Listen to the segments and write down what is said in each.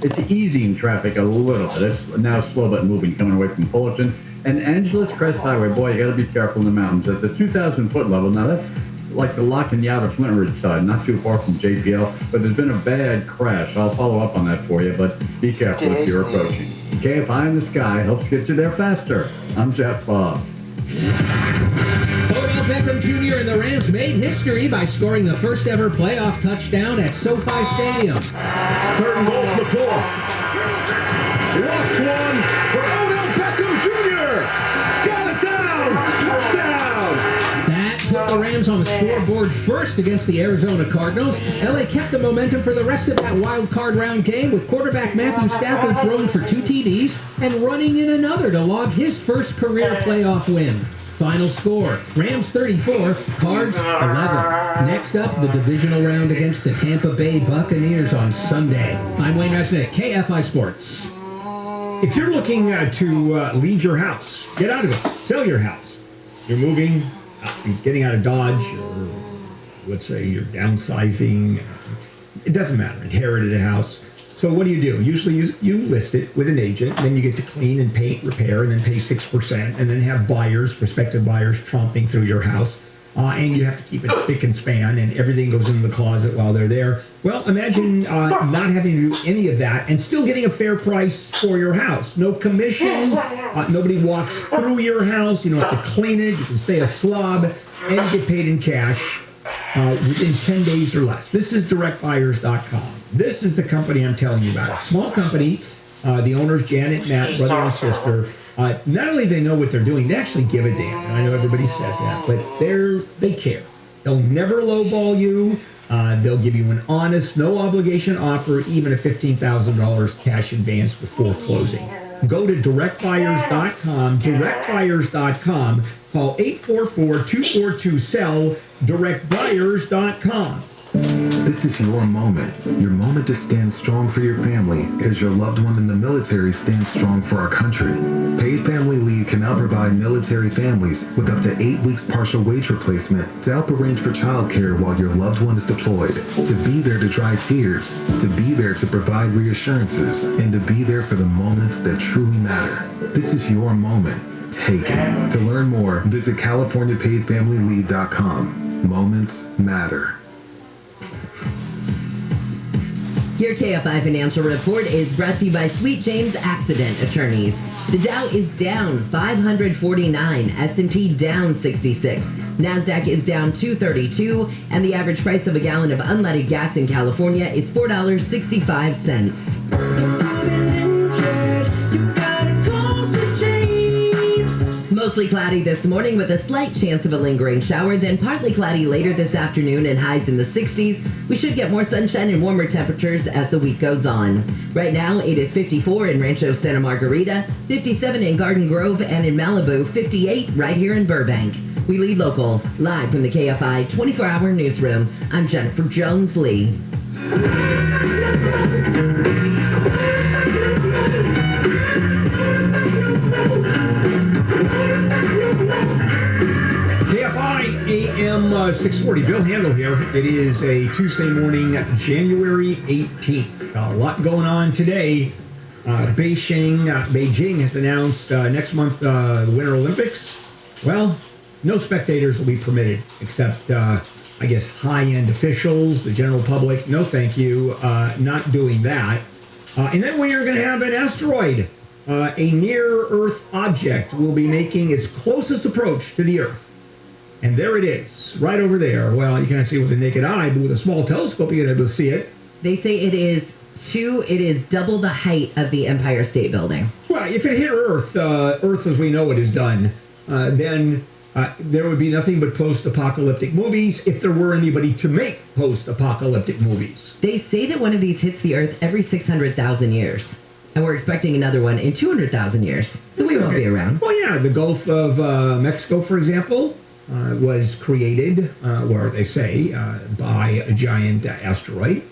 It's easing traffic a little bit. It's now slow but moving coming away from Fullerton. And Angeles Crest Highway, boy, you got to be careful in the mountains. At the 2,000-foot level, now that's like the lock and the outer Flint Ridge side, not too far from JPL, but there's been a bad crash. I'll follow up on that for you, but be careful if you're approaching. KFI in the sky helps get you there faster. I'm Jeff Bob. Odell Beckham Jr. and the Rams made history by scoring the first ever playoff touchdown at SoFi Stadium. Third and goal for the fourth. Lost one for Odell Beckham Jr. Got it down. Touchdown. That put the Rams on the scoreboard first against the Arizona Cardinals. LA kept the momentum for the rest of that wild card round game with quarterback Matthew Stafford throwing for 2 TDs and running in another to log his first career playoff win. Final score, Rams 34, Cards 11. Next up, the divisional round against the Tampa Bay Buccaneers on Sunday. I'm Wayne Resnick, KFI Sports. If you're looking to leave your house, get out of it, sell your house. You're moving, you're getting out of Dodge, or let's say you're downsizing. It doesn't matter, inherited a house. So what do? Usually you list it with an agent, and then you get to clean and paint, repair, and then pay 6%, and then have buyers, prospective buyers, tromping through your house. And you have to keep it spick and span, and everything goes into the closet while they're there. Well, imagine not having to do any of that and still getting a fair price for your house. No commission, nobody walks through your house, you don't have to clean it, you can stay a slob, and you get paid in cash within 10 days or less. This is directbuyers.com. This is the company I'm telling you about. A small company, the owners, Janet, Matt, brother and sister, not only they know what they're doing, they actually give a damn. And I know everybody says that, but they care. They'll never lowball you. They'll give you an honest, no obligation offer, even a $15,000 cash advance before closing. Go to directbuyers.com, directbuyers.com. Call 844-242-SELL, directbuyers.com. This is your moment to stand strong for your family as your loved one in the military stands strong for our country. Paid Family Leave can now provide military families with up to 8 weeks partial wage replacement to help arrange for child care while your loved one is deployed, to be there to dry tears, to be there to provide reassurances, and to be there for the moments that truly matter. This is your moment. Take it. To learn more, visit CaliforniaPaidFamilyLeave.com. Moments matter. Your KFI Financial Report is brought to you by Sweet James Accident Attorneys. The Dow is down 549, S&P down 66, NASDAQ is down 232, and the average price of a gallon of unleaded gas in California is $4.65. Mostly cloudy this morning with a slight chance of a lingering shower, then partly cloudy later this afternoon and highs in the 60s. We should get more sunshine and warmer temperatures as the week goes on. Right now, it is 54 in Rancho Santa Margarita, 57 in Garden Grove, and in Malibu, 58 right here in Burbank. We lead local, live from the KFI 24-hour newsroom. I'm Jennifer Jones-Lee. KFI AM 640. Bill Handel here. It is a Tuesday morning, January 18th. A lot going on today. Beijing has announced next month the Winter Olympics. Well, no spectators will be permitted except, I guess, high-end officials, the general public. No, thank you. Not doing that. And then we are going to have an asteroid. A near-Earth object will be making its closest approach to the Earth. And there it is, right over there. Well, you can't see it with the naked eye, but with a small telescope, you're able to see it. They say it is double the height of the Empire State Building. Well, if it hit Earth, Earth as we know it is done, then there would be nothing but post-apocalyptic movies if there were anybody to make post-apocalyptic movies. They say that one of these hits the Earth every 600,000 years. And we're expecting another one in 200,000 years. So we won't be around. Well, yeah, the Gulf of Mexico, for example, was created, or they say, by a giant asteroid.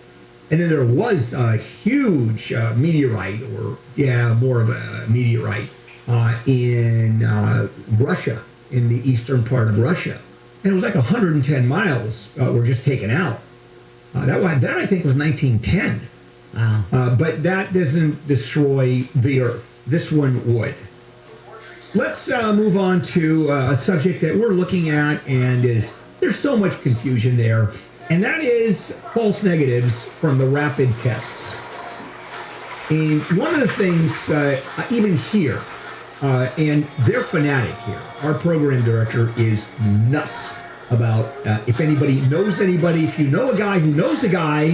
And then there was a huge meteorite, more of a meteorite, in Russia, in the eastern part of Russia. And it was like 110 miles were just taken out. That I think was 1910. Wow. But that doesn't destroy the Earth. This one would. Let's move on to a subject that we're looking at, and there's so much confusion there, and that is false negatives from the rapid tests. And one of the things, even here, and they're fanatic here. Our program director is nuts about if anybody knows anybody, if you know a guy who knows a guy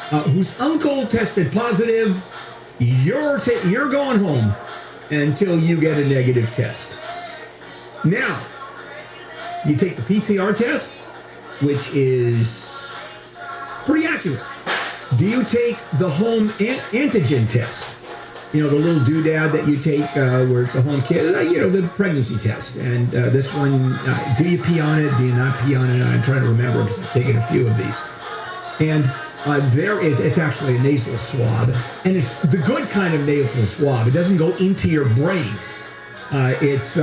whose uncle tested positive, you're going home until you get a negative test. Now, you take the PCR test, which is pretty accurate. Do you take the home antigen test? You know, the little doodad that you take where it's a home kit, the pregnancy test. And this one, do you pee on it? Do you not pee on it? I'm trying to remember because I've taken a few of these. And it's actually a nasal swab. And it's the good kind of nasal swab. It doesn't go into your brain. It's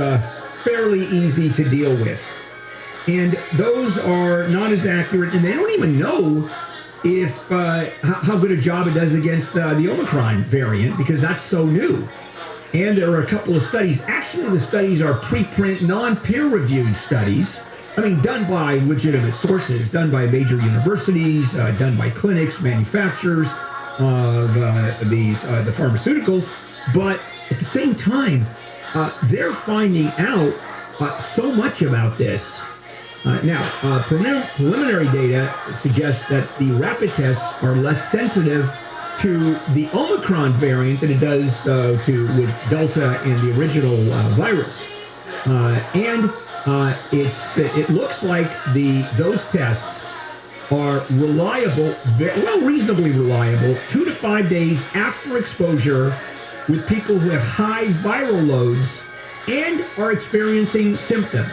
fairly easy to deal with. And those are not as accurate, and they don't even know if how good a job it does against the Omicron variant, because that's so new. And there are a couple of studies. Actually, the studies are preprint, non-peer-reviewed studies. I mean, done by legitimate sources, done by major universities, done by clinics, manufacturers of the pharmaceuticals. But at the same time, they're finding out so much about this. Now, preliminary data suggests that the rapid tests are less sensitive to the Omicron variant than it does with Delta and the original virus. It looks like those tests are reliable, reasonably reliable, 2 to 5 days after exposure with people who have high viral loads and are experiencing symptoms.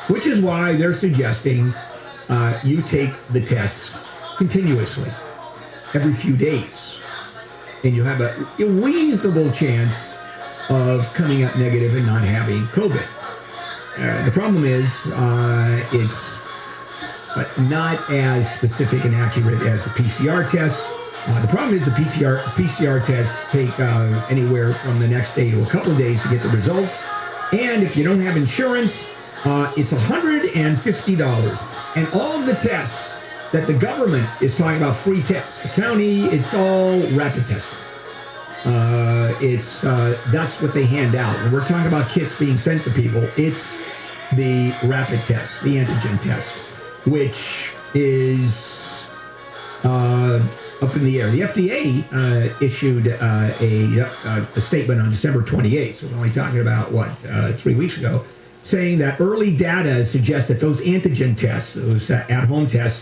Which is why they're suggesting you take the tests continuously, every few days. And you have a reasonable chance of coming up negative and not having COVID. The problem is it's not as specific and accurate as the PCR test. The problem is the PCR tests take anywhere from the next day to a couple of days to get the results. And if you don't have insurance, it's $150. And all of the tests that the government is talking about, free tests, the county, it's all rapid testing. That's what they hand out. When we're talking about kits being sent to people, it's the rapid test, the antigen test, which is up in the air. The FDA issued a statement on December 28th, so we're only talking about, 3 weeks ago, saying that early data suggests that those antigen tests, those at-home tests,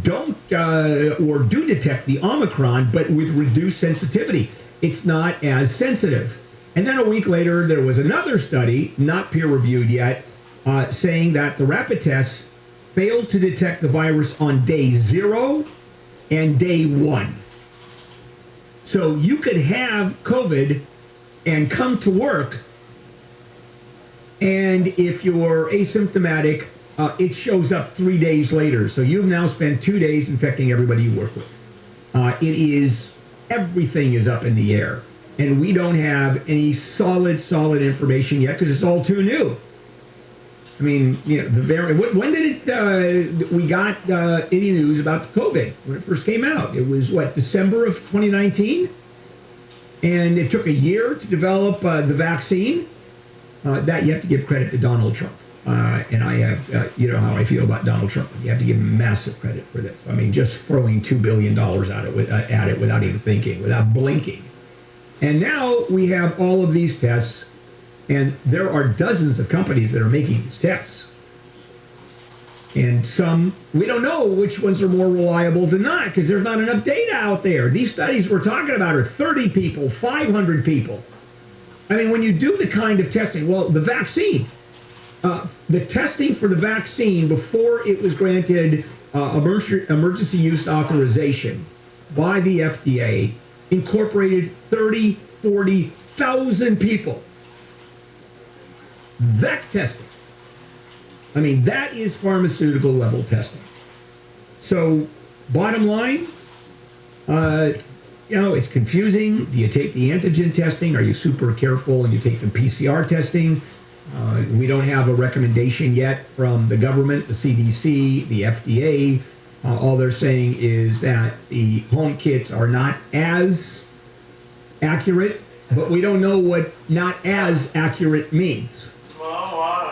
don't or do detect the Omicron, but with reduced sensitivity. It's not as sensitive. And then a week later, there was another study, not peer-reviewed yet, saying that the rapid tests failed to detect the virus on day 0 and day 1. So you could have COVID and come to work, and if you're asymptomatic, it shows up 3 days later. So you've now spent 2 days infecting everybody you work with. Everything is up in the air. And we don't have any solid information yet because it's all too new. I mean, the variant. When did we got any news about COVID when it first came out? It was December of 2019, and it took a year to develop the vaccine. That you have to give credit to Donald Trump, and I have, you know how I feel about Donald Trump. You have to give him massive credit for this. I mean, just throwing $2 billion at it without even thinking, without blinking. And now we have all of these tests, and there are dozens of companies that are making these tests. And some, we don't know which ones are more reliable than not, because there's not enough data out there. These studies we're talking about are 30 people, 500 people. I mean, when you do the kind of testing, the vaccine, the testing for the vaccine before it was granted emergency use authorization by the FDA incorporated 30, 40,000 people. That's testing. I mean, that is pharmaceutical level testing. So, bottom line, It's confusing. Do you take the antigen testing? Are you super careful and you take the PCR testing? We don't have a recommendation yet from the government, the CDC, the FDA. All they're saying is that the home kits are not as accurate, but we don't know what not as accurate means.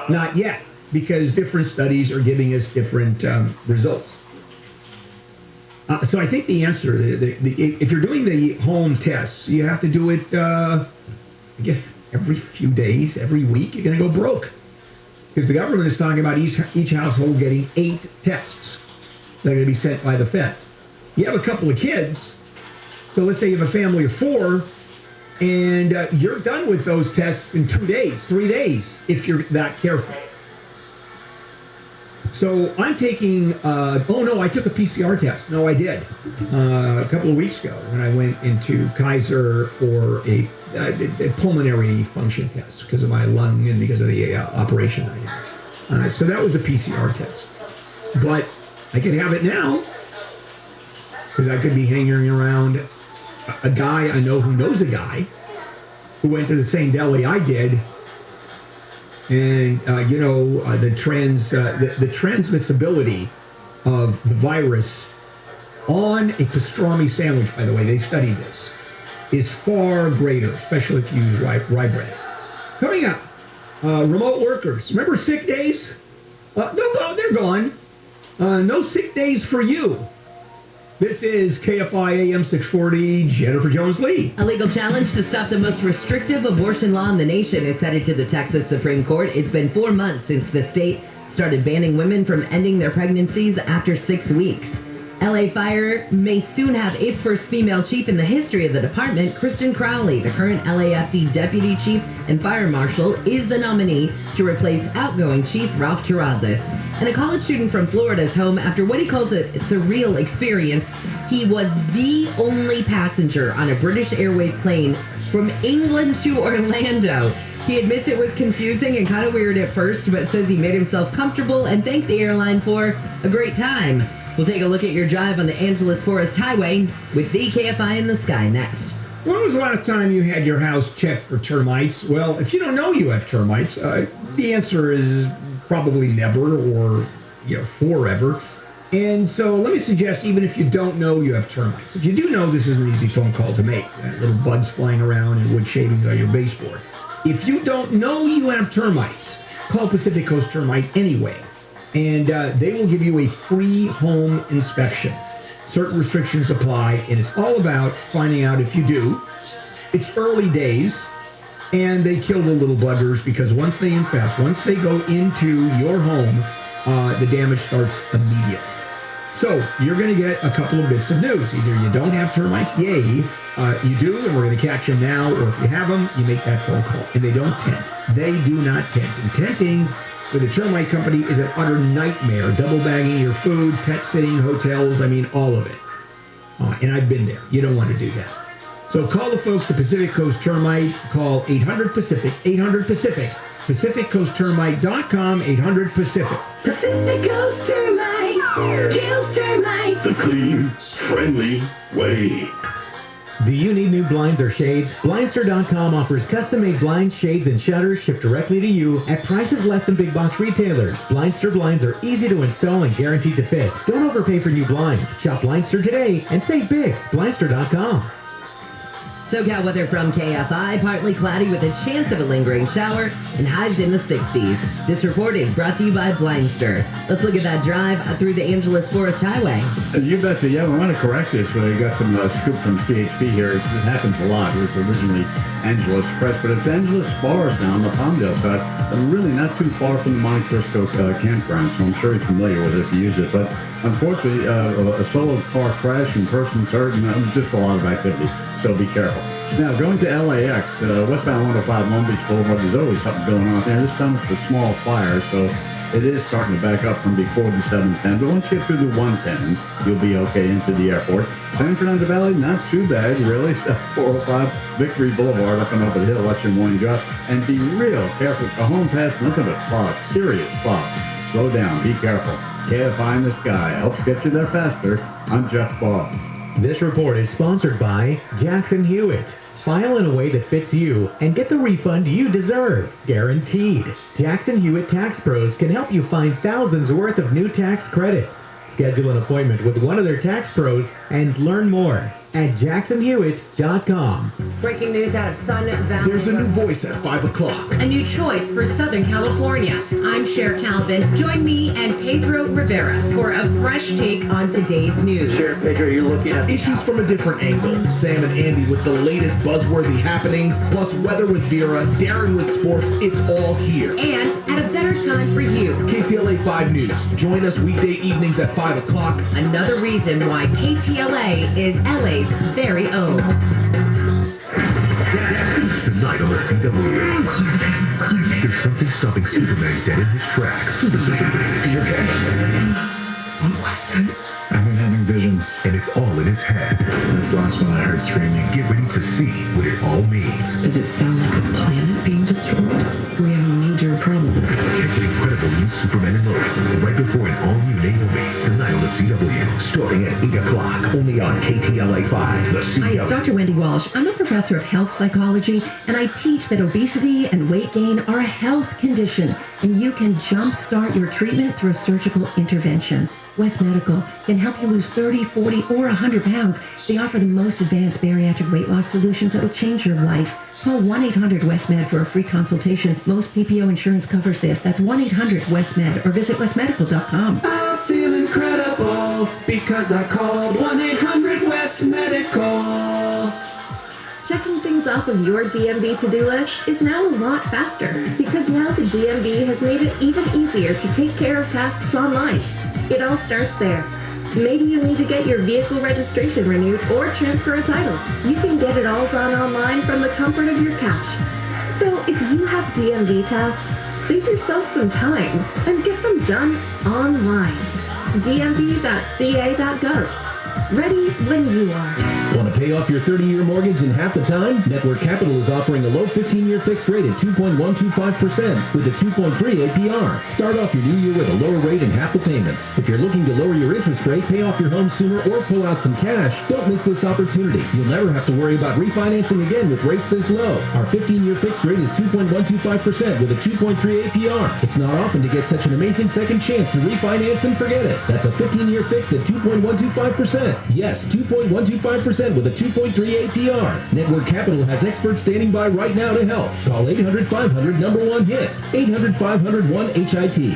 Not yet, because different studies are giving us different results. So I think the answer, if you're doing the home tests, you have to do it, I guess, every few days, every week. You're going to go broke. Because the government is talking about each household getting 8 tests that are going to be sent by the feds. You have a couple of kids, so let's say you have a family of 4, and you're done with those tests in 2 days, 3 days, if you're that careful. So I'm taking, I took a PCR test. No, I did. A couple of weeks ago when I went into Kaiser for a pulmonary function test because of my lung and because of the operation I had. So that was a PCR test. But I could have it now because I could be hanging around a guy I know who knows a guy who went to the same deli I did. And, the transmissibility of the virus on a pastrami sandwich, by the way, they studied this, is far greater, especially if you use rye bread. Coming up, remote workers. Remember sick days? They're gone. No sick days for you. This is KFI Am 640, Jennifer Jones-Lee. A legal challenge to stop the most restrictive abortion law in the nation is headed to the Texas Supreme Court. It's been 4 months since the state started banning women from ending their pregnancies after 6 weeks. LA Fire may soon have its first female chief in the history of the department. Kristen Crowley, the current LAFD deputy chief and fire marshal, is the nominee to replace outgoing chief Ralph Terrazas. And a college student from Florida is home after what he calls a surreal experience. He was the only passenger on a British Airways plane from England to Orlando. He admits it was confusing and kind of weird at first, but says he made himself comfortable and thanked the airline for a great time. We'll take a look at your drive on the Angeles Forest Highway with the KFI in the Sky next. When was the last time you had your house checked for termites? Well, if you don't know you have termites, the answer is probably never or forever. And so let me suggest, even if you don't know you have termites, if you do know, this is an easy phone call to make. Little bugs flying around and wood shavings on your baseboard. If you don't know you have termites, call Pacific Coast Termite anyway. And they will give you a free home inspection. Certain restrictions apply, and it's all about finding out if you do. It's early days, and they kill the little buggers because once they infest, once they go into your home, the damage starts immediately. So you're going to get a couple of bits of news. Either you don't have termites, yay, you do, and we're going to catch them now, or if you have them, you make that phone call. And they don't tent. They do not tent. And tenting with a termite company is an utter nightmare. Double bagging your food, pet sitting, hotels, all of it. And I've been there. You don't want to do that. So call the folks at Pacific Coast Termite. Call 800-PACIFIC, 800-PACIFIC. PacificCoastTermite.com, 800-PACIFIC. Pacific Coast Termite kills termites The clean, friendly way. Do you need new blinds or shades? Blindster.com offers custom-made blinds, shades, and shutters shipped directly to you at prices less than big box retailers. Blindster blinds are easy to install and guaranteed to fit. Don't overpay for new blinds. Shop Blindster today and save big. Blindster.com. SoCal weather from KFI, partly cloudy with a chance of a lingering shower and highs in the 60s. This report is brought to you by Blindster. Let's look at that drive through the Angeles Forest Highway. You betcha. Yeah, we want to correct this. We got some scoop from CHP here. It happens a lot. It was originally Angeles Press, but it's Angeles Forest now on the Palmdale side. And really not too far from the Monte Cristo campground, so I'm sure you're familiar with it if you use it. But unfortunately, a solo car crash and persons hurt, and just a lot of activity. So be careful. Now, going to LAX, westbound 105 Long Beach Boulevard, there's always something going on there. This time it's a small fire, so it is starting to back up from before the 710. But once you get through the 110, you'll be okay into the airport. San Fernando Valley, not too bad, really. 405 Victory Boulevard up and over the hill. That's your morning drive. And be real careful. A home pass, nothing but fog, serious fog. Slow down, be careful. KFI in the Sky helps get you there faster. I'm Jeff Ball. This report is sponsored by Jackson Hewitt. File in a way that fits you and get the refund you deserve. Guaranteed. Jackson Hewitt Tax Pros can help you find thousands worth of new tax credits. Schedule an appointment with one of their tax pros and learn more at jacksonhewitt.com. Breaking news out of Sun Valley. There's a new voice at 5 o'clock. A new choice for Southern California. I'm Cher Calvin. Join me and Pedro Rivera for a fresh take on today's news. Sheriff Pedro, you're looking at Issues from a different angle. Sam and Andy with the latest buzzworthy happenings, plus weather with Vera, Darren with sports. It's all here. And at a better time for you. KTLA 5 News. Join us weekday evenings at 5 o'clock. Another reason why KTLA is LA's very own. Tonight on the CW. There's something stopping Superman dead in his tracks. You okay? I've been having visions. And it's all in his head. This last one I heard screaming. Get ready to see what it all means. Does it sound like a planet being destroyed? We have a major problem. Catch the incredible new Superman and Lois right before an all-new Naomi. Tonight on the CW. Starting at 8 o'clock. Only on KTLA 5. The CW. Hi, it's Dr. Wendy Walsh. I'm a professor of health psychology, and I teach that obesity and weight gain are a health condition, and you can jumpstart your treatment through a surgical intervention. West Medical can help you lose 30, 40, or 100 pounds. They offer the most advanced bariatric weight loss solutions that will change your life. Call 1-800-WEST-MED for a free consultation. Most PPO insurance covers this. That's 1-800-WEST-MED or visit westmedical.com. I feel incredible because I called 1-800-WEST-MEDICAL. Checking things off of your DMV to-do list is now a lot faster because now the DMV has made it even easier to take care of tasks online. It all starts there. Maybe you need to get your vehicle registration renewed or transfer a title. You can get it all done online from the comfort of your couch. So if you have DMV tasks, save yourself some time and get them done online. dmv.ca.gov. Ready when you are. Want to pay off your 30-year mortgage in half the time? Network Capital is offering a low 15-year fixed rate at 2.125% with a 2.3 APR. Start off your new year with a lower rate and half the payments. If you're looking to lower your interest rate, pay off your home sooner, or pull out some cash, don't miss this opportunity. You'll never have to worry about refinancing again with rates this low. Our 15-year fixed rate is 2.125% with a 2.3 APR. It's not often to get such an amazing second chance to refinance and forget it. That's a 15-year fixed at 2.125%. Yes, 2.125% with a 2.3 APR. Network Capital has experts standing by right now to help. Call 800-500-1-HIT. 800-500-1-HIT.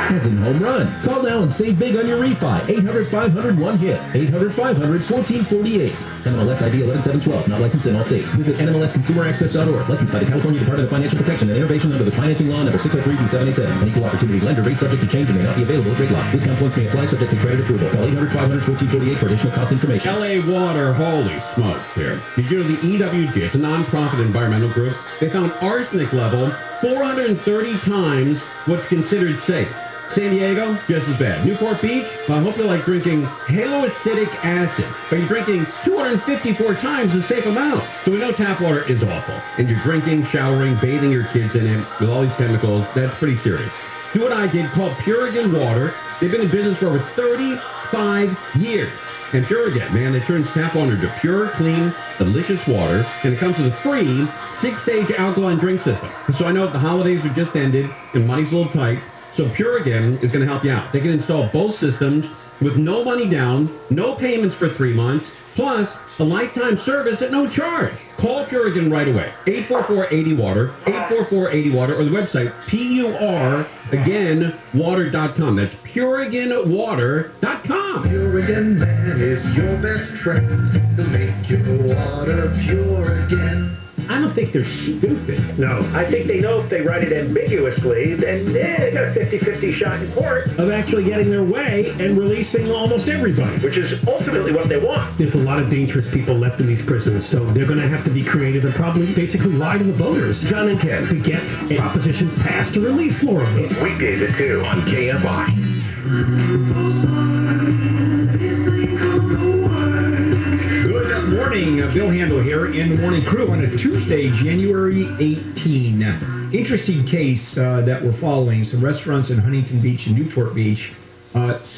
As in home run. Call now and save big on your refi. 800-500-1-HIT. 800-500-1448. NMLS ID 11712. Not licensed in all states. Visit NMLSConsumerAccess.org. Licensed by the California Department of Financial Protection and Innovation under the Financing Law number 603-787. An equal opportunity lender. Rate subject to change and may not be available at rate lock. Discount points may apply subject to credit approval. Call 800-500-1448 for additional cost information. LA Water, holy smokes here. Did you know the EWG, it's a non-profit environmental group, they found arsenic level 430 times what's considered safe. San Diego, just as bad. Newport Beach, well, I hope you're like drinking haloacidic acid, but you're drinking 254 times the safe amount. So we know tap water is awful. And you're drinking, showering, bathing your kids in it with all these chemicals. That's pretty serious. Do what I did, called Purigan Water. They've been in business for over 35 years. And Purigan, man, it turns tap water into pure, clean, delicious water. And it comes with a free 6-stage alkaline drink system. So I know the holidays have just ended and money's a little tight. So Purigan is going to help you out. They can install both systems with no money down, no payments for 3 months, plus a lifetime service at no charge. Call Purigan right away. 844-80-WATER, 844-80-WATER, or the website, PUR-water.com. That's PuriganWater.com. Purigan Man is your best friend to make your water pure again. I don't think they're stupid. No, I think they know if they write it ambiguously, then they got a 50-50 shot in court of actually getting their way and releasing almost everybody. Which is ultimately what they want. There's a lot of dangerous people left in these prisons, so they're going to have to be creative and probably basically lie to the voters. John and Ken. To get propositions passed to release more of them. Weekdays at 2 on KFI. Good morning, Bill Handel here in the Morning Crew on a Tuesday, January 18. Interesting case that we're following. Some restaurants in Huntington Beach and Newport Beach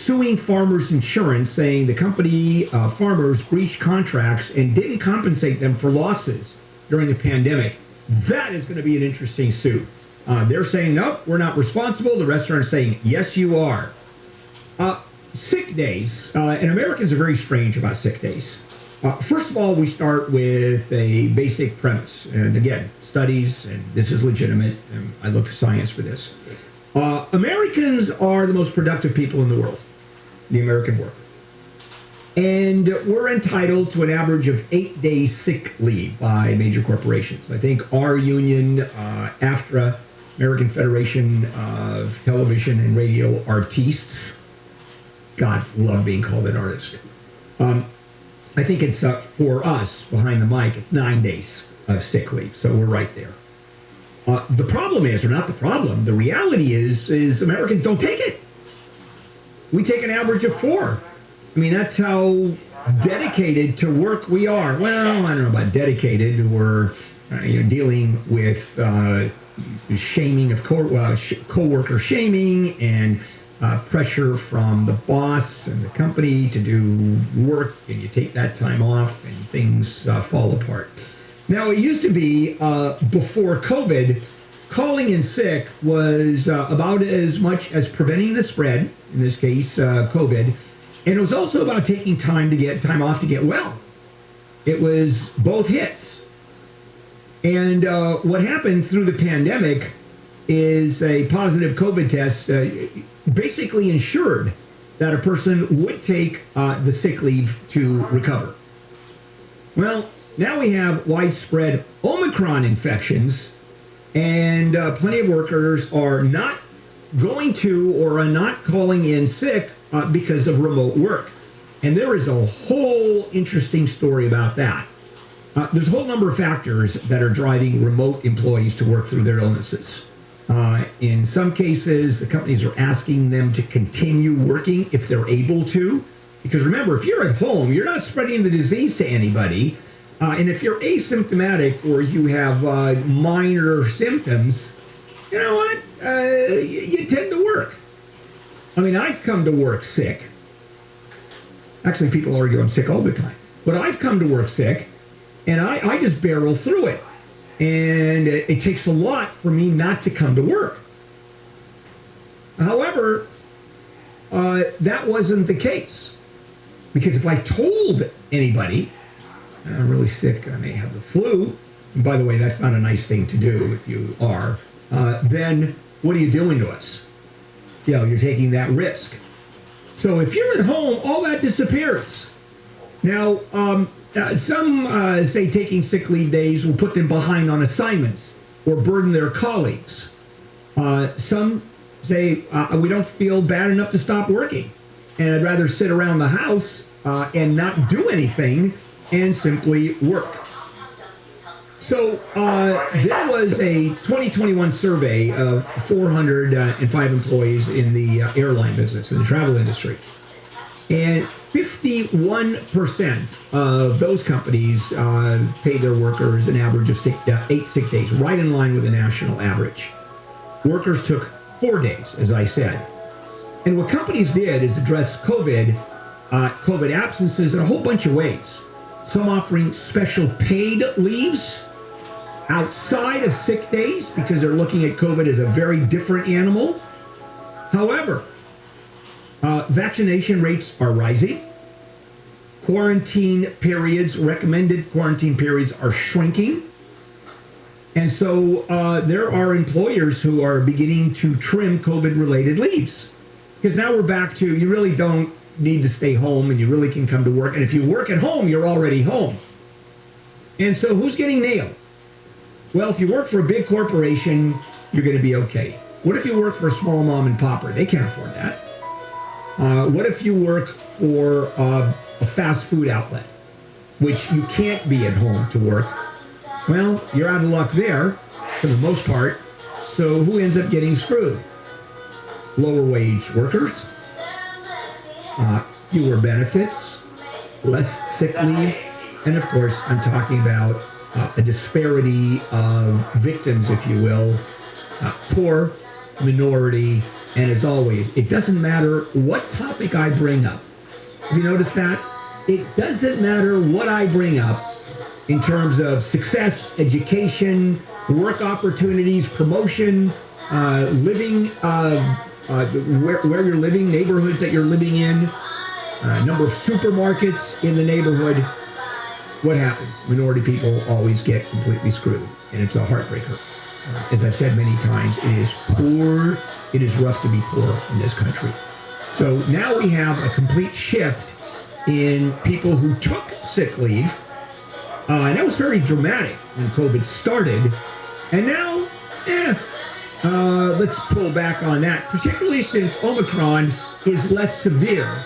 suing Farmers Insurance, saying the company farmers breached contracts and didn't compensate them for losses during the pandemic. That is going to be an interesting suit. They're saying, nope, we're not responsible. The restaurant's saying, yes, you are. Sick days, and Americans are very strange about sick days. First of all, we start with a basic premise. And again, studies, and this is legitimate, and I look to science for this. Americans are the most productive people in the world, the American worker. And we're entitled to an average of 8 days sick leave by major corporations. I think our union, AFTRA, American Federation of Television and Radio Artistes, God, love being called an artist. I think it's for us, behind the mic, it's 9 days of sick leave, so we're right there. The problem is, or not the problem, the reality is Americans don't take it. We take an average of 4. I mean, that's how dedicated to work we are. Well, I don't know about dedicated. We're dealing with shaming of co-worker shaming and pressure from the boss and the company to do work, and you take that time off and things fall apart. Now, it used to be, before COVID, calling in sick was about as much as preventing the spread, in this case, COVID, and it was also about taking time off to get well. It was both hits. And what happened through the pandemic is a positive COVID test basically ensured that a person would take the sick leave to recover. Well, now we have widespread Omicron infections, and plenty of workers are not going to or are not calling in sick because of remote work. And there is a whole interesting story about that. There's a whole number of factors that are driving remote employees to work through their illnesses. In some cases, the companies are asking them to continue working if they're able to. Because remember, if you're at home, you're not spreading the disease to anybody. And if you're asymptomatic or you have minor symptoms, you know what? You tend to work. I mean, I've come to work sick. Actually, people argue I'm sick all the time. But I've come to work sick, and I just barrel through it. And it takes a lot for me not to come to work. However, that wasn't the case. Because if I told anybody, I'm really sick, I may have the flu, and by the way, that's not a nice thing to do if you are, then what are you doing to us? You're taking that risk. So if you're at home, all that disappears. Now, some say taking sick leave days will put them behind on assignments or burden their colleagues. Some say, we don't feel bad enough to stop working, and I'd rather sit around the house and not do anything and simply work. So there was a 2021 survey of 405 employees in the airline business, in the travel industry. And 51% of those companies paid their workers an average of 8 sick days, right in line with the national average. Workers took 4 days, as I said. And what companies did is address COVID absences in a whole bunch of ways. Some offering special paid leaves outside of sick days because they're looking at COVID as a very different animal. However, vaccination rates are rising. Recommended quarantine periods are shrinking. And so there are employers who are beginning to trim COVID-related leaves. Because now we're back to, you really don't need to stay home and you really can come to work. And if you work at home, you're already home. And so who's getting nailed? Well, if you work for a big corporation, you're going to be okay. What if you work for a small mom and popper? They can't afford that. What if you work for a fast food outlet, which you can't be at home to work? Well, you're out of luck there, for the most part. So who ends up getting screwed? Lower wage workers, fewer benefits, less sick leave, and of course, I'm talking about a disparity of victims, if you will, poor, minority, And as always, it doesn't matter what topic I bring up. Have you noticed that? It doesn't matter what I bring up in terms of success, education, work opportunities, promotion, living, where you're living, neighborhoods that you're living in, number of supermarkets in the neighborhood. What happens? Minority people always get completely screwed, and it's a heartbreaker. As I've said many times, it is poor. It is rough to be poor in this country. So now we have a complete shift in people who took sick leave. And that was very dramatic when COVID started. And now, let's pull back on that, particularly since Omicron is less severe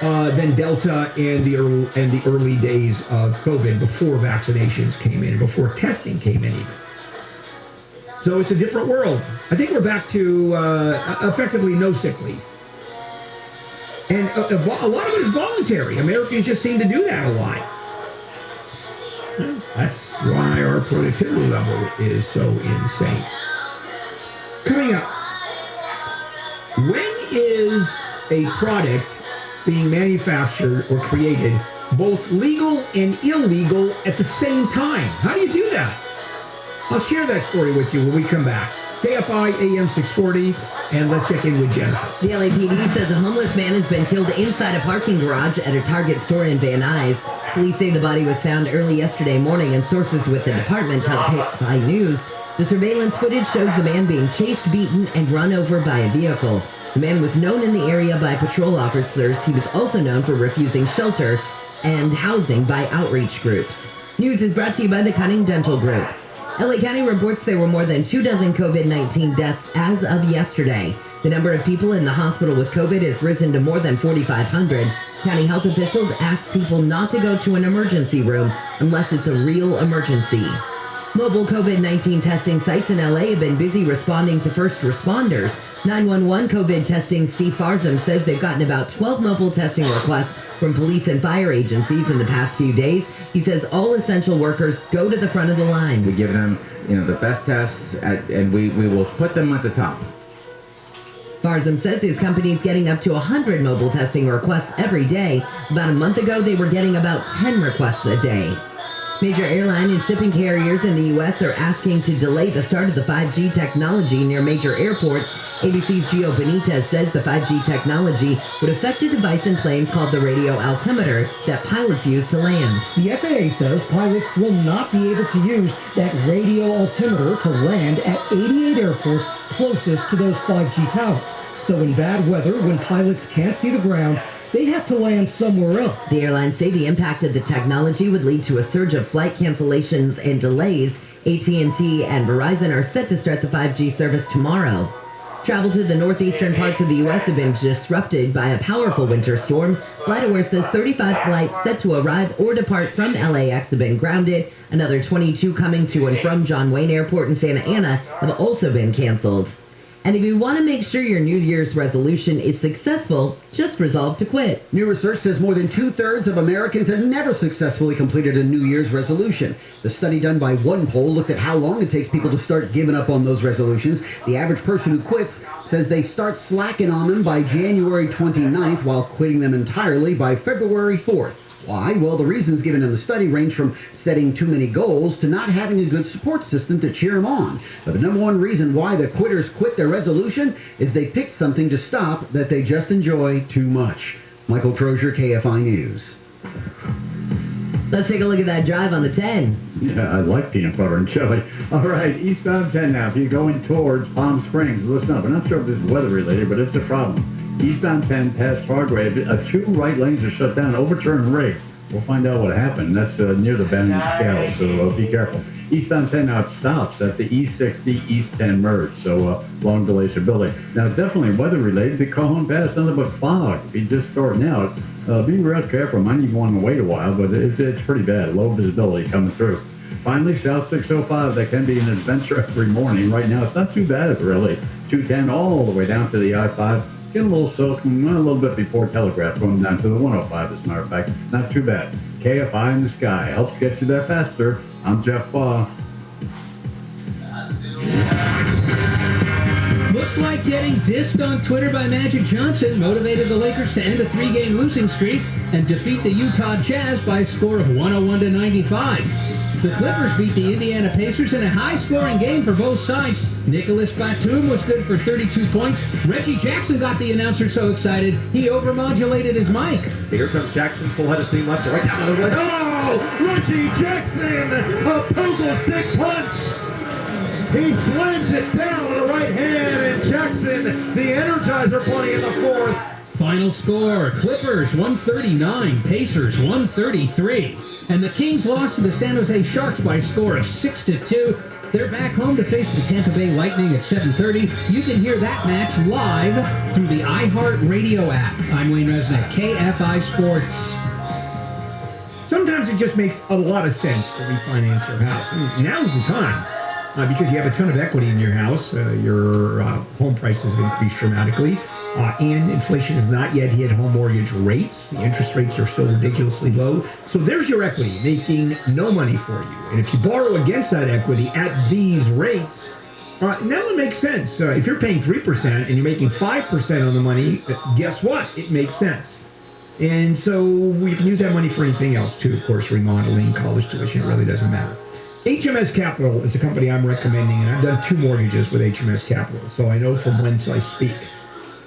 than Delta and the early days of COVID before vaccinations came in, before testing came in even. So it's a different world. I think we're back to effectively no sick leave. And a lot of it is voluntary. Americans just seem to do that a lot. That's why our productivity level is so insane. Coming up, when is a product being manufactured or created both legal and illegal at the same time? How do you do that? I'll share that story with you when we come back. KFI AM 640, and let's check in with Jennifer. The LAPD says a homeless man has been killed inside a parking garage at a Target store in Van Nuys. Police say the body was found early yesterday morning, and sources with the department tell KFI News the surveillance footage shows the man being chased, beaten, and run over by a vehicle. The man was known in the area by patrol officers. He was also known for refusing shelter and housing by outreach groups. News is brought to you by the Cunning Dental Group. LA County reports there were more than 24 COVID-19 deaths as of yesterday. The number of people in the hospital with COVID has risen to more than 4,500. County health officials ask people not to go to an emergency room unless it's a real emergency. Mobile COVID-19 testing sites in LA have been busy responding to first responders. 911 COVID testing Steve Farzam says they've gotten about 12 mobile testing requests from police and fire agencies in the past few days. He says all essential workers go to the front of the line. We give them, the best tests, and we will put them at the top. Farzam says his company is getting up to 100 mobile testing requests every day. About a month ago, they were getting about 10 requests a day. Major airline and shipping carriers in the U.S. are asking to delay the start of the 5G technology near major airports. ABC's Gio Benitez says the 5G technology would affect a device in planes called the radio altimeter that pilots use to land. The FAA says pilots will not be able to use that radio altimeter to land at 88 airports closest to those 5G towers. So in bad weather, when pilots can't see the ground, they have to land somewhere else. The airlines say the impact of the technology would lead to a surge of flight cancellations and delays. AT&T and Verizon are set to start the 5G service tomorrow. Travel to the northeastern parts of the U.S. have been disrupted by a powerful winter storm. FlightAware says 35 flights set to arrive or depart from LAX have been grounded. Another 22 coming to and from John Wayne Airport in Santa Ana have also been canceled. And if you want to make sure your New Year's resolution is successful, just resolve to quit. New research says more than 2/3 of Americans have never successfully completed a New Year's resolution. The study done by one poll looked at how long it takes people to start giving up on those resolutions. The average person who quits says they start slacking on them by January 29th while quitting them entirely by February 4th. Why? Well, the reasons given in the study range from setting too many goals to not having a good support system to cheer them on. But the number one reason why the quitters quit their resolution is they picked something to stop that they just enjoy too much. Michael Crozier, KFI News. Let's take a look at that drive on the 10. Yeah, I like peanut butter and chili. All right, eastbound 10 now. If you're going towards Palm Springs, listen up. I'm not sure if this is weather related, but it's a problem. Eastbound 10 past Fargrave, two right lanes are shut down, overturned rig. We'll find out what happened. That's near the bend in scale, so be careful. Eastbound 10 now it stops at the East 60, East 10 merge, so long delay should building. Now, definitely weather related. The Cajon Pass, nothing but fog. If you're just starting out, be real careful. Might even want to wait a while, but it's pretty bad. Low visibility coming through. Finally, South 605, that can be an adventure every morning. Right now, it's not too bad, really. 210 all the way down to the I-5. Getting a little soaked, a little bit before Telegraph, going down to the 105, as a matter of fact. Not too bad. KFI in the sky helps get you there faster. I'm Jeff Baugh. Looks like like getting dissed on Twitter by Magic Johnson motivated the Lakers to end a 3-game losing streak and defeat the Utah Jazz by a score of 101-95. The Clippers beat the Indiana Pacers in a high-scoring game for both sides. Nicholas Batum was good for 32 points. Reggie Jackson got the announcer so excited, he overmodulated his mic. Here comes Jackson, full head of steam left to right down the middle. Oh, Reggie Jackson, a pogo stick punch. He slams it down with the right hand, and Jackson, the Energizer Bunny in the fourth. Final score, Clippers 139, Pacers 133. And the Kings lost to the San Jose Sharks by a score of 6-2. They're back home to face the Tampa Bay Lightning at 7:30. You can hear that match live through the iHeartRadio app. I'm Wayne Resnick, KFI Sports. Sometimes it just makes a lot of sense to refinance your house. And now's the time. Because you have a ton of equity in your house, your home prices have increased dramatically, and inflation has not yet hit home mortgage rates. The interest rates are still ridiculously low. So there's your equity, making no money for you. And if you borrow against that equity at these rates, now it makes sense. If you're paying 3% and you're making 5% on the money, guess what? It makes sense. And so we can use that money for anything else too. Of course, remodeling, college tuition, it really doesn't matter. HMS Capital is a company I'm recommending, and I've done 2 mortgages with HMS Capital, so I know from whence I speak.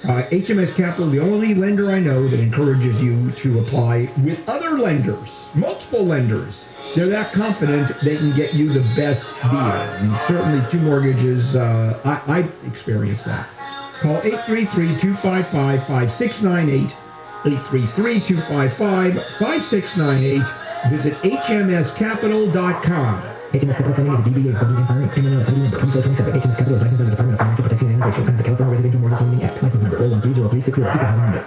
HMS Capital, the only lender I know that encourages you to apply with other lenders, multiple lenders. They're that confident they can get you the best deal. And certainly 2 mortgages, I experienced that. Call 833-255-5698, 833-255-5698. Visit hmscapital.com. HMS Capital Funding is a DBA funding empire. Criminal and member 2427. HMS Capital is licensed under the Department of Financial Protection and Innovation under the California Residential Mortgage Lending Act. License number 0130360.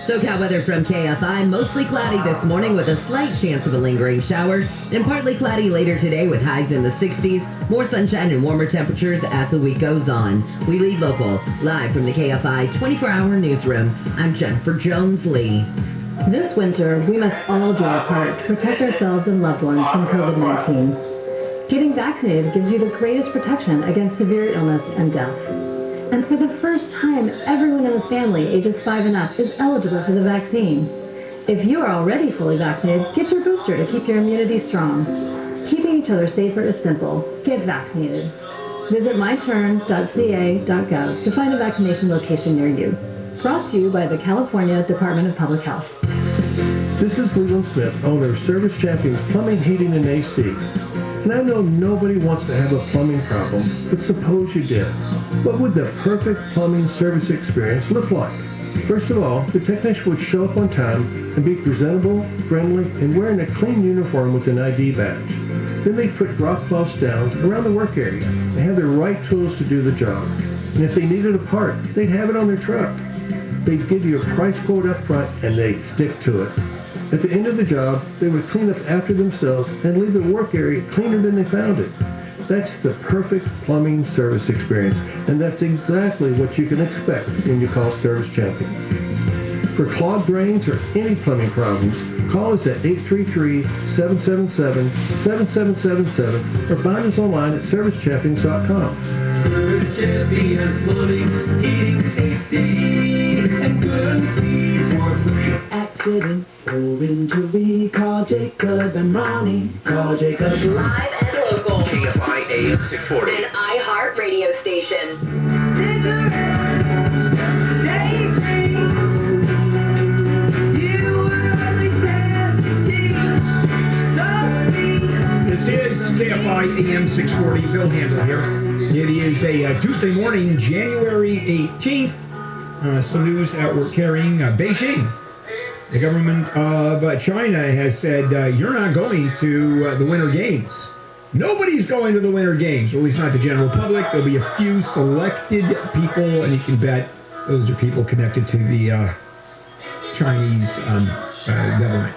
SoCal weather from KFI. Mostly cloudy this morning with a slight chance of a lingering shower. Then partly cloudy later today with highs in the 60s. More sunshine and warmer temperatures as the week goes on. We lead local. Live from the KFI 24-hour newsroom. I'm Jennifer Jones-Lee. This winter, we must all do our part to protect ourselves and loved ones from COVID-19. Getting vaccinated gives you the greatest protection against severe illness and death. And for the first time, everyone in the family ages 5 and up is eligible for the vaccine. If you are already fully vaccinated, get your booster to keep your immunity strong. Keeping each other safer is simple. Get vaccinated. Visit myturn.ca.gov to find a vaccination location near you. Brought to you by the California Department of Public Health. This is Leland Smith, owner of Service Champions Plumbing, Heating, and AC. And I know nobody wants to have a plumbing problem, but suppose you did. What would the perfect plumbing service experience look like? First of all, the technician would show up on time and be presentable, friendly, and wearing a clean uniform with an ID badge. Then they'd put drop cloths down around the work area and have the right tools to do the job. And if they needed a part, they'd have it on their truck. They'd give you a price quote up front, and they'd stick to it. At the end of the job, they would clean up after themselves and leave the work area cleaner than they found it. That's the perfect plumbing service experience, and that's exactly what you can expect when you call Service Champions. For clogged drains or any plumbing problems, call us at 833-777-7777 or find us online at servicechampions.com. Service Champions Plumbing, Heating, AC, and good fees for free. Accident or injury, call Jacob and Ronnie. Call Jacob. Live and local. KFI AM 640. An iHeart radio station. This is KFI AM 640. Bill Handel here. It is a Tuesday morning, January 18th. Some news that we're carrying. Beijing, the government of China, has said you're not going to the Winter Games. Nobody's going to the Winter Games, or at least not the general public. There'll be a few selected people, and you can bet those are people connected to the Chinese government,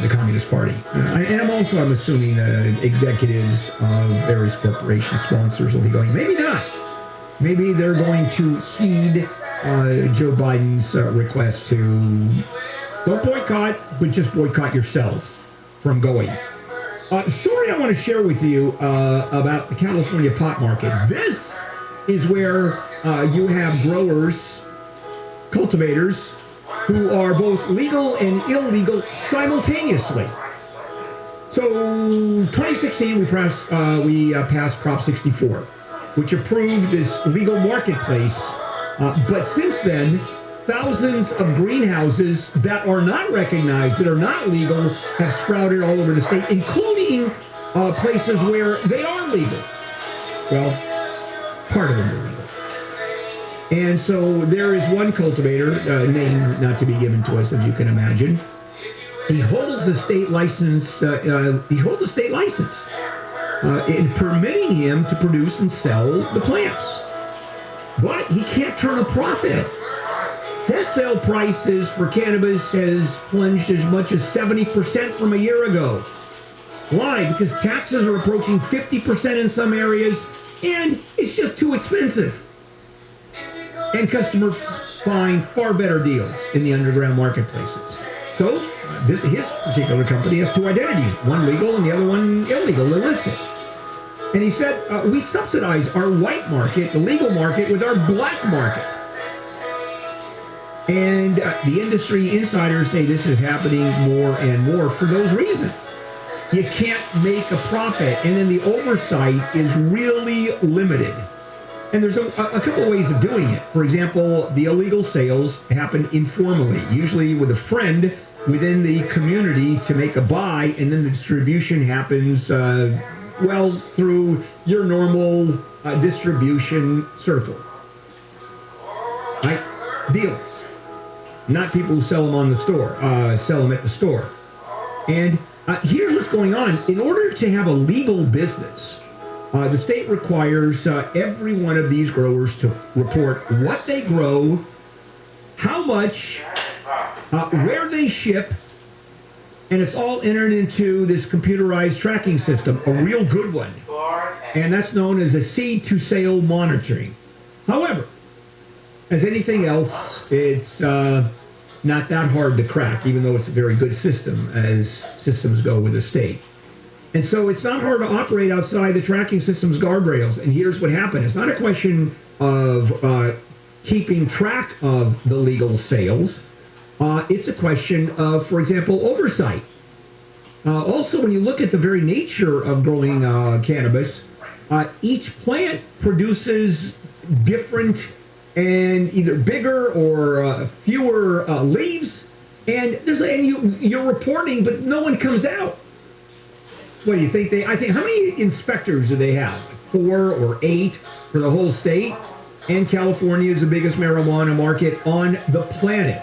the Communist Party. And I'm assuming executives of various corporation sponsors will be going. Maybe not. Maybe they're going to heed Joe Biden's request to don't boycott, but just boycott yourselves from going. Story I want to share with you about the California pot market. This is where you have growers, cultivators, who are both legal and illegal simultaneously. So 2016, we passed Prop 64, which approved this legal marketplace. But since then, thousands of greenhouses that are not recognized, that are not legal, have sprouted all over the state, including places where they are legal. Well, part of them are legal. And so there is one cultivator, name not to be given to us, as you can imagine. He holds a state license. In permitting him to produce and sell the plants, but he can't turn a profit. Wholesale prices for cannabis has plunged as much as 70% from a year ago. Why? Because taxes are approaching 50% in some areas, and it's just too expensive. And customers find far better deals in the underground marketplaces. So his particular company has two identities, one legal and the other one illegal, illicit. And he said, we subsidize our white market, the legal market, with our black market. And the industry insiders say this is happening more and more for those reasons. You can't make a profit, and then the oversight is really limited. And there's a couple of ways of doing it. For example, the illegal sales happen informally, usually with a friend within the community to make a buy, and then the distribution happens, through your normal distribution circle. Right? Dealers. Not people who sell them on the store, sell them at the store. And here's what's going on. In order to have a legal business, the state requires every one of these growers to report what they grow, how much, where they ship, and it's all entered into this computerized tracking system, a real good one. And that's known as a seed-to-sale monitoring. However, as anything else, it's not that hard to crack, even though it's a very good system, as systems go with the state. And so it's not hard to operate outside the tracking system's guardrails. And here's what happened. It's not a question of keeping track of the legal sales. It's a question of, for example, oversight. Also, when you look at the very nature of growing cannabis, each plant produces different and either bigger or fewer leaves, and you're reporting, but no one comes out. What do you think? How many inspectors do they have? 4 or 8 for the whole state? And California is the biggest marijuana market on the planet.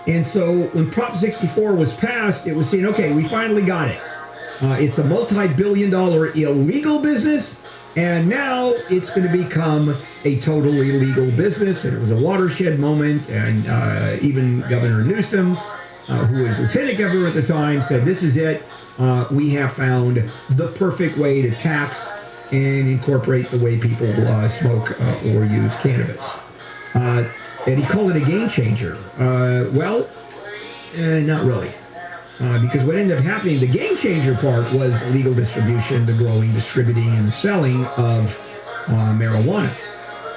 And so when Prop 64 was passed, it was saying, okay, we finally got it. It's a multi-billion-dollar illegal business, and now it's going to become a totally legal business. And it was a watershed moment, and even Governor Newsom, who was lieutenant governor at the time, said, this is it. We have found the perfect way to tax and incorporate the way people smoke or use cannabis. And he called it a game changer. Not really. Because what ended up happening, the game changer part was legal distribution, the growing, distributing, and selling of marijuana.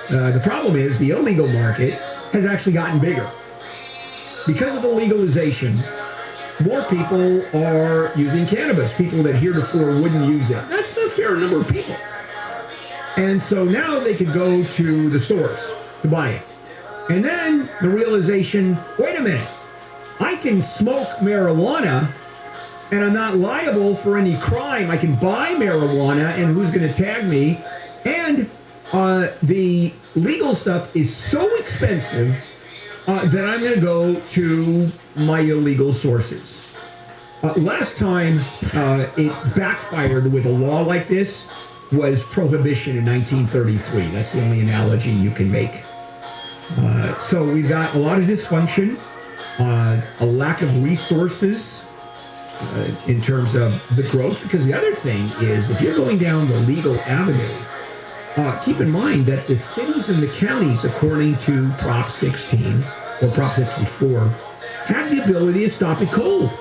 The problem is the illegal market has actually gotten bigger. Because of the legalization, more people are using cannabis, people that heretofore wouldn't use it. That's a fair number of people. And so now they can go to the stores to buy it. And then the realization, wait a minute, I can smoke marijuana and I'm not liable for any crime. I can buy marijuana and who's going to tag me? And the legal stuff is so expensive that I'm going to go to my illegal sources. Last time it backfired with a law like this was Prohibition in 1933. That's the only analogy you can make. So we've got a lot of dysfunction, a lack of resources in terms of the growth, because the other thing is if you're going down the legal avenue, keep in mind that the cities and the counties, according to Prop 16 or Prop 64, have the ability to stop it cold.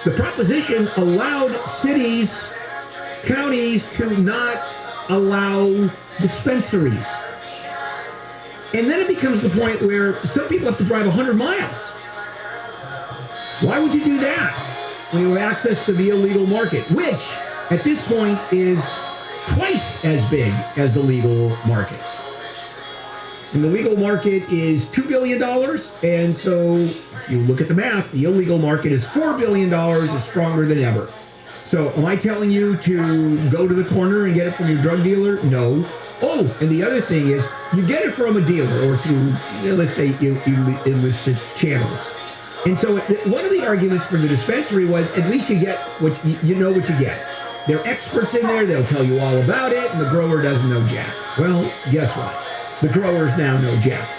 The proposition allowed cities, counties to not allow dispensaries. And then it becomes the point where some people have to drive 100 miles. Why would you do that when you have access to the illegal market, which at this point is twice as big as the legal market? And the legal market is $2 billion, and so if you look at the math, the illegal market is $4 billion, is stronger than ever. So am I telling you to go to the corner and get it from your drug dealer? No. Oh, and the other thing is, you get it from a dealer or through, let's say, illicit channels. And so one of the arguments for the dispensary was, at least you get what you know what you get. They're experts in there, they'll tell you all about it, and the grower doesn't know jack. Well, guess what? The growers now know jack.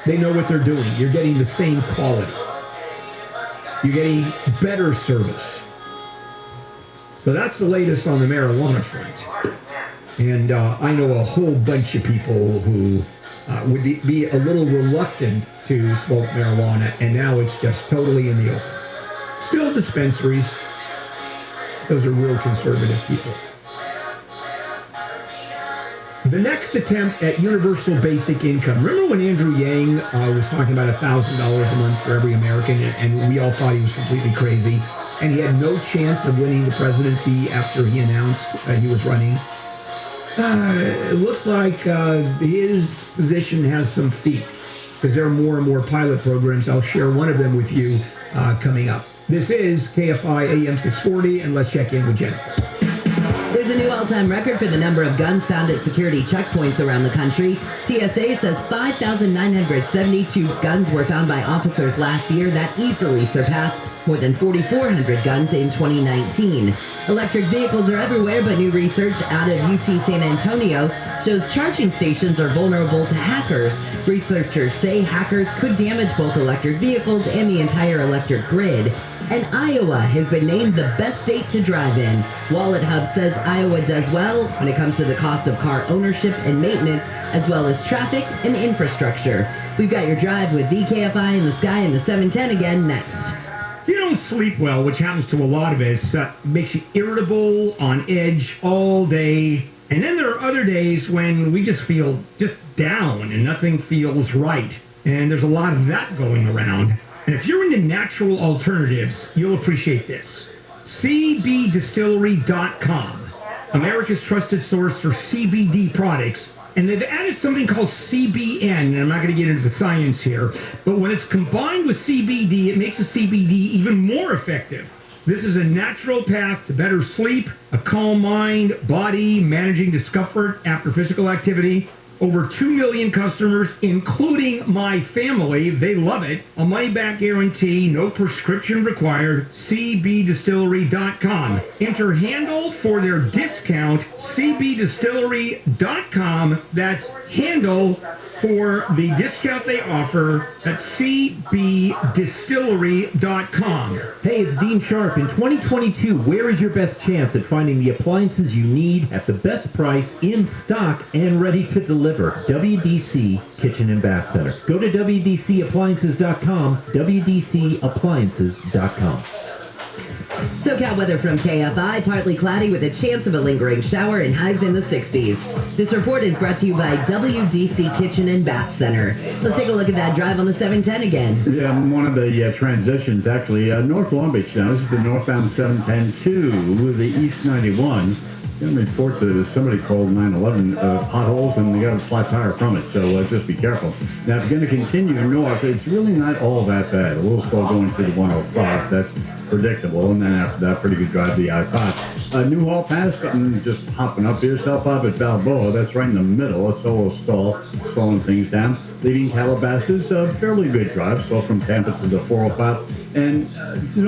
They know what they're doing. You're getting the same quality. You're getting better service. So that's the latest on the marijuana front. And I know a whole bunch of people who would be a little reluctant to smoke marijuana, and now it's just totally in the open. Still dispensaries. Those are real conservative people. The next attempt at universal basic income. Remember when Andrew Yang was talking about $1,000 a month for every American, and we all thought he was completely crazy, and he had no chance of winning the presidency after he announced he was running? It looks like his position has some feet, because there are more and more pilot programs. I'll share one of them with you coming up. This is KFI AM 640, and let's check in with Jennifer. There's a new all-time record for the number of guns found at security checkpoints around the country. TSA says 5,972 guns were found by officers last year. That easily surpassed more than 4,400 guns in 2019. Electric vehicles are everywhere, but new research out of UT San Antonio shows charging stations are vulnerable to hackers. Researchers say hackers could damage both electric vehicles and the entire electric grid. And Iowa has been named the best state to drive in. Wallet Hub says Iowa does well when it comes to the cost of car ownership and maintenance, as well as traffic and infrastructure. We've got your drive with the KFI in the sky and the 710 again next. You don't sleep well, which happens to a lot of us, makes you irritable, on edge all day. And then there are other days when we just feel just down and nothing feels right. And there's a lot of that going around. And if you're into natural alternatives, you'll appreciate this. CBDistillery.com, America's trusted source for CBD products. And they've added something called CBN, and I'm not going to get into the science here, but when it's combined with CBD, it makes the CBD even more effective. This is a natural path to better sleep, a calm mind, body, managing discomfort after physical activity. Over 2 million customers, including my family, they love it. A money-back guarantee, no prescription required. CBDistillery.com. Enter handle for their discount. CBDistillery.com. That's handle for the discount they offer at CBDistillery.com. Hey, it's Dean Sharp. In 2022, where is your best chance at finding the appliances you need at the best price, in stock, and ready to deliver? WDC Kitchen and Bath Center. Go to WDCappliances.com, WDCappliances.com. SoCal weather from KFI, partly cloudy with a chance of a lingering shower and highs in the 60s. This report is brought to you by WDC Kitchen and Bath Center. Let's take a look at that drive on the 710 again. Yeah, one of the transitions, actually, North Long Beach now. This is the northbound 710 to the East 91. Going to report that somebody called 911 potholes, and they got a flat tire from it, so just be careful. Now, if you're going to continue north, it's really not all that bad. A little slow going through the 105. That's predictable, and then after that, pretty good drive the I-5. Newhall Pass, just hopping up yourself up at Balboa. That's right in the middle, a solo stall, slowing things down. Leaving Calabasas, fairly good drive, so from Tampa to the 405. And,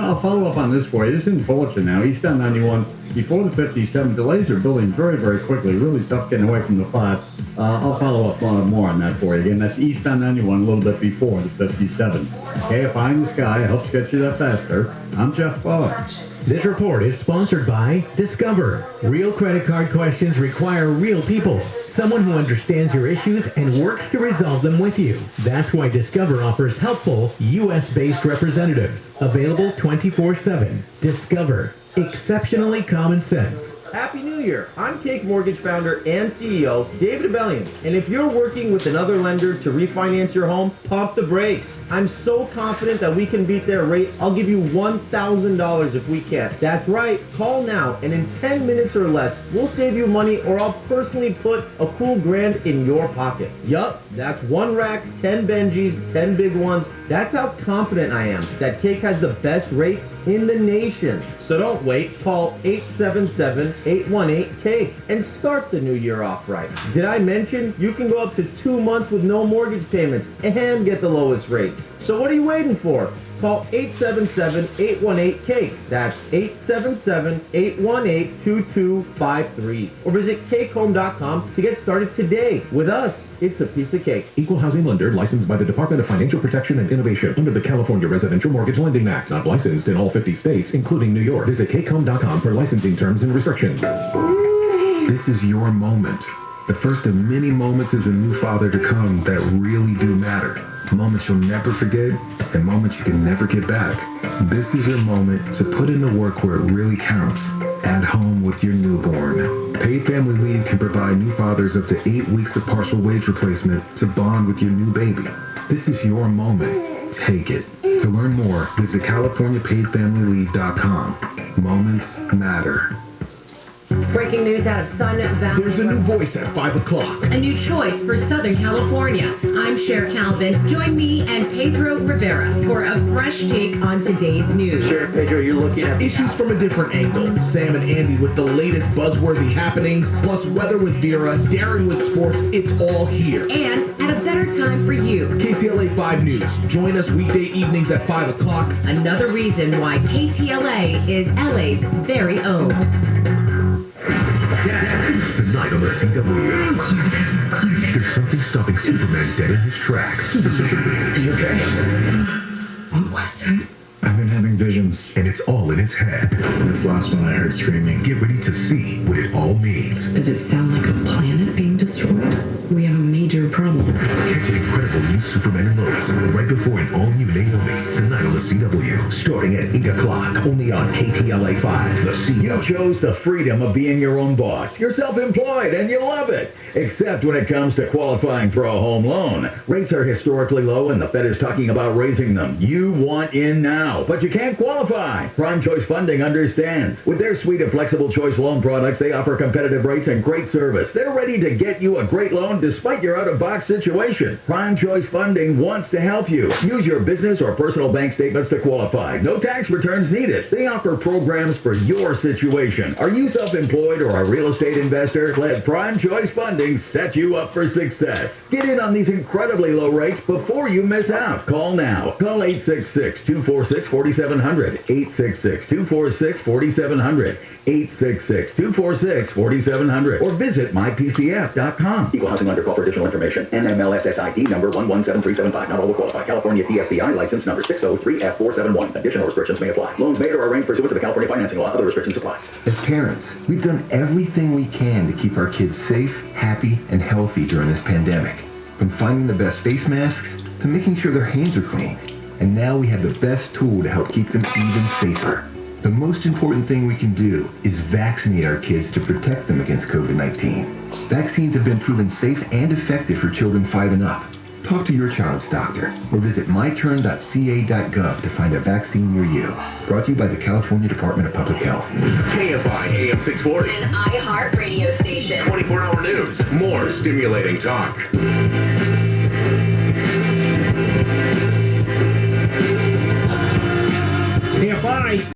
I'll follow up on this for you. This is in Fullerton now, eastbound 91. Before the 57, delays are building very, very quickly. Really tough getting away from the 5. I'll follow up more on that for you. Again, that's eastbound 91, a little bit before the 57. KFI in the sky helps get you there faster. I'm Jeff Barr. This report is sponsored by Discover. Real credit card questions require real people. Someone who understands your issues and works to resolve them with you. That's why Discover offers helpful, U.S.-based representatives. Available 24/7. Discover. Exceptionally common sense. Happy New Year. I'm Cake Mortgage founder and CEO, David Abellion. And if you're working with another lender to refinance your home, pump the brakes. I'm so confident that we can beat their rate, I'll give you $1,000 if we can. That's right. Call now, and in 10 minutes or less, we'll save you money, or I'll personally put a cool grand in your pocket. Yup, that's one rack, 10 Benjis, 10 big ones. That's how confident I am that Cake has the best rates in the nation. So don't wait. Call 877-818-CAKE and start the new year off right. Did I mention you can go up to 2 months with no mortgage payments and get the lowest rate? So what are you waiting for? Call 877-818-CAKE. That's 877-818-2253. Or visit cakehome.com to get started today. With us, it's a piece of cake. Equal housing lender licensed by the Department of Financial Protection and Innovation under the California Residential Mortgage Lending Act. Not licensed in all 50 states, including New York. Visit cakehome.com for licensing terms and restrictions. This is your moment. The first of many moments as a new father to come that really do matter. Moments you'll never forget and moments you can never get back. This is your moment to put in the work where it really counts. At home with your newborn. Paid family leave can provide new fathers up to 8 weeks of partial wage replacement to bond with your new baby. This is your moment. Take it. To learn more, visit CaliforniaPaidFamilyLeave.com. Moments matter. Breaking news out of Sun Valley. There's a new voice at 5 o'clock. A new choice for Southern California. I'm Cher Calvin. Join me and Pedro Rivera for a fresh take on today's news. Sure, Pedro, you're looking at issues from a different angle. Sam and Andy with the latest buzzworthy happenings, plus weather with Vera, daring with sports. It's all here. And at a better time for you. KTLA 5 News. Join us weekday evenings at 5 o'clock. Another reason why KTLA is LA's very own. Tonight on the CW. There's something stopping Superman dead in his tracks. Specifically. You okay? What was that? I've been having visions, and it's all in his head. This last one I heard screaming. Get ready to see what it all means. Does it sound like a planet being destroyed? We have a major problem. Catch an incredible new Superman and Lois right before an all-new Naomi tonight on the CW. Starting at 8 o'clock, only on KTLA 5. The CW. You chose the freedom of being your own boss. You're self-employed, and you love it. Except when it comes to qualifying for a home loan. Rates are historically low, and the Fed is talking about raising them. You want in now, but you can't qualify. Prime Choice Funding understands. With their suite of flexible choice loan products, they offer competitive rates and great service. They're ready to get you a great loan despite your out-of-box situation. Prime Choice Funding wants to help you. Use your business or personal bank statements to qualify. No tax returns needed. They offer programs for your situation. Are you self-employed or a real estate investor? Let Prime Choice Funding set you up for success. Get in on these incredibly low rates before you miss out. Call now. Call 866-246-4700. 866-246-4700. 866-246-4700. Or visit mypcf.com. Equal housing lender. Call for additional information. NMLS ID number 117375. Not all will qualify. California DFBI license number 603F471. Additional restrictions may apply. Loans made or arranged pursuant to the California financing law. Other restrictions apply. As parents, we've done everything we can to keep our kids safe, happy, and healthy during this pandemic. From finding the best face masks to making sure their hands are clean. And now we have the best tool to help keep them even safer. The most important thing we can do is vaccinate our kids to protect them against COVID-19. Vaccines have been proven safe and effective for children 5 and up. Talk to your child's doctor or visit myturn.ca.gov to find a vaccine near you. Brought to you by the California Department of Public Health. KFI AM 640. An iHeart radio station. 24-hour news. More stimulating talk. KFI.